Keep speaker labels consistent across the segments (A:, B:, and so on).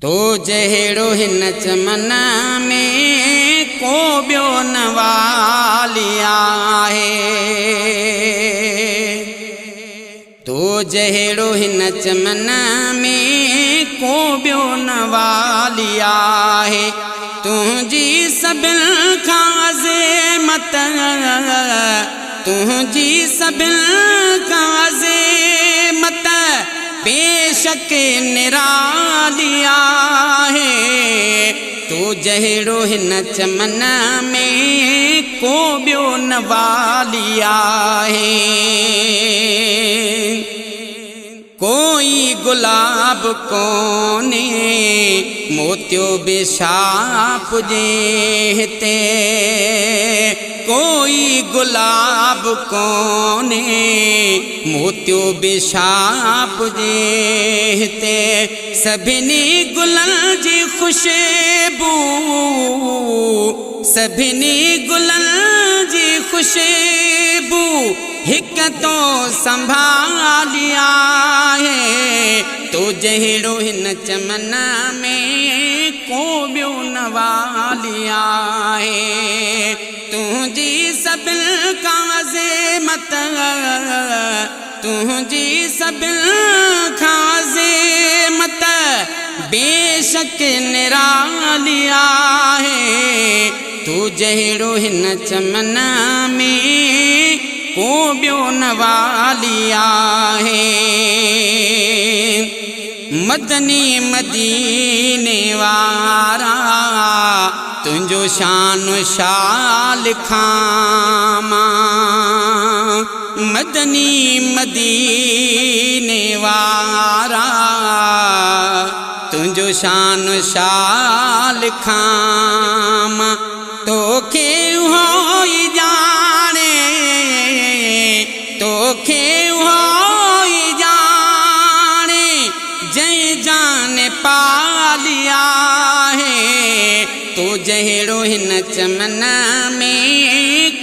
A: तो जहिड़ो हिन चमन में को ॿियो न वाली आहे। तो जहिड़ो हिन चमन में को ॿियो न वाली आहे। तुंहिंजी सभिनि खां अज़ीमत, तुंहिंजी सभिनि खां अज़ीमत बेशक निराली आहे। तो जहिड़ो हिन चमन में को ॿियो न वाली आहे। कोई गुलाब कोने मोतियो बेशाप जे हिते, कोई गुलाब कोने मोतियो बेशाप जे हिते। सभिनी गुलनि जी खुशबू, सभिनी गुलनि जी खुशबू हिक तो संभाली आहे। तो जहिड़ो हिन चमन में को ॿियो न वाली आहे। तुंहिंजी सभिनि खां अज़ीमत, तुंहिंजी सभिनि खां अज़ीमत बेशक निराली आहे। तू जहिड़ो हिन चमन में को ॿियो न वाली आहे। मदनी मदीने वारा तुंहिंजो शान शाल खामा। मदनी मदीने वारा तुंहिंजो शान शाल खामा। तोखे हो ई जाने, तोखे हो ई जाने जंहिं जान पाली आहे। तो जहिड़ो हिन चमन में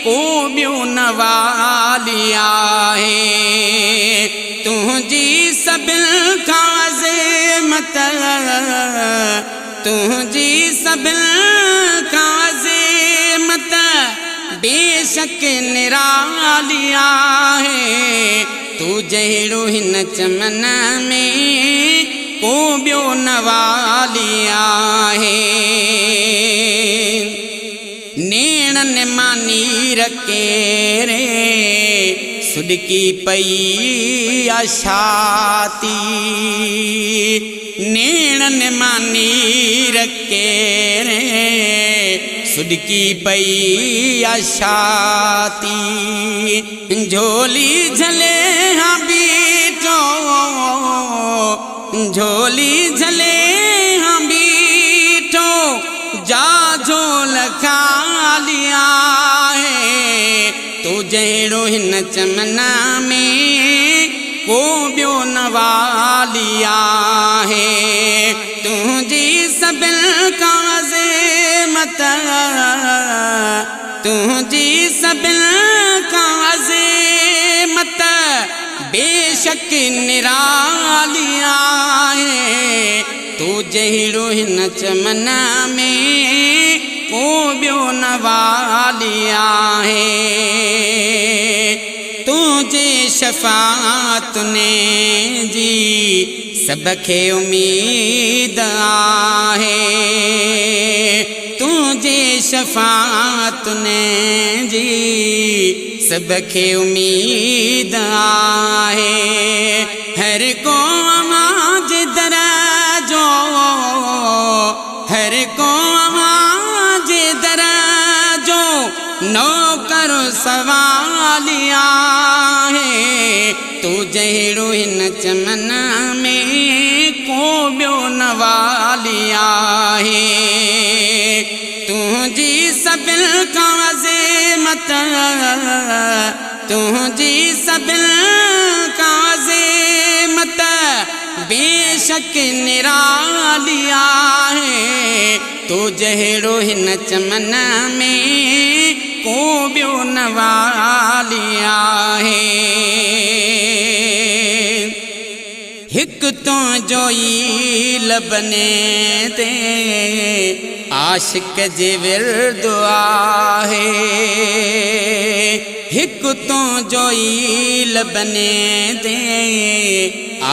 A: को ॿियो न वाली आहे। तुंहिंजी सभिनि खां अज़ीमत, तुंहिंजी सभिनि खां अज़ीमत बेशक निराली आहे। तू जहिड़ो हिन चमन में को ॿियो न वाली आहे। नेणनि मां नीर केरे सुॾकी पई छाती। नेणनि मां नीर केरे सुॾकी पई छाती। झोली झले हाँ बीठो, झोली झले हाँ बीठो जा झोल खाली आहे। तो जहिड़ो हिन चमन में को ॿियो न वाली आहे। तुंहिंजी सभिनि खां अज़ीमत, तुंहिंजी सभिनि खां अज़ीमत बेशक निराली आहे। तो जहिड़ो हिन चमन में को ॿियो न वाली आहे। तुंहिंजे शफ़ाअत ने जी सबखे उम्मीद आहे। तुंहिंजे शफ़ाअत ने जी सबखे उम्मीद आहे। हर को आवाज़ दरजो, हर को आवाज़ दरजो नौकर सवाली आहे। तो जहिड़ो हिन चमन में को ॿियो न वाली आहे। तुंहिंजी सभिनि खां अज़ीमत, तुंहिंजी सभिनि खां अज़ीमत बेशक निराली आहे। तो जहिड़ो हिन चमन में को ॿियो न वाली आहे। हिक तो जो ई लबने ते आशिक जे विर्द आहे हिक तो जो ई लबने ते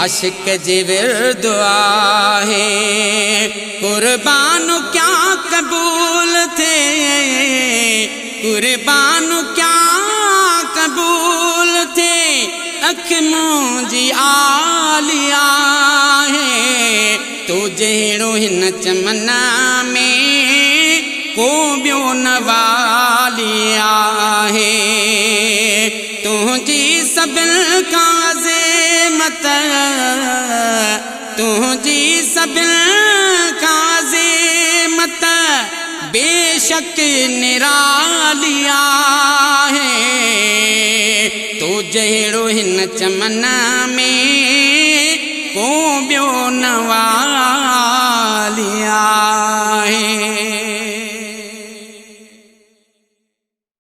A: आशिक जे विर्द आहे कुर्बान क्या कबूल थे कुर्बान क्या कबूल थे अख मुंहिंजी आलिया है तू जहिड़ो हिन चमना में को ॿियो न वालिया है तुंहिंजी सभिनि खां अज़ीमत तुंहिंजी सभिनि खां अज़ीमत बेशक निरालिया है तू जहिड़ो हिन चमन में को ॿियो न वालिया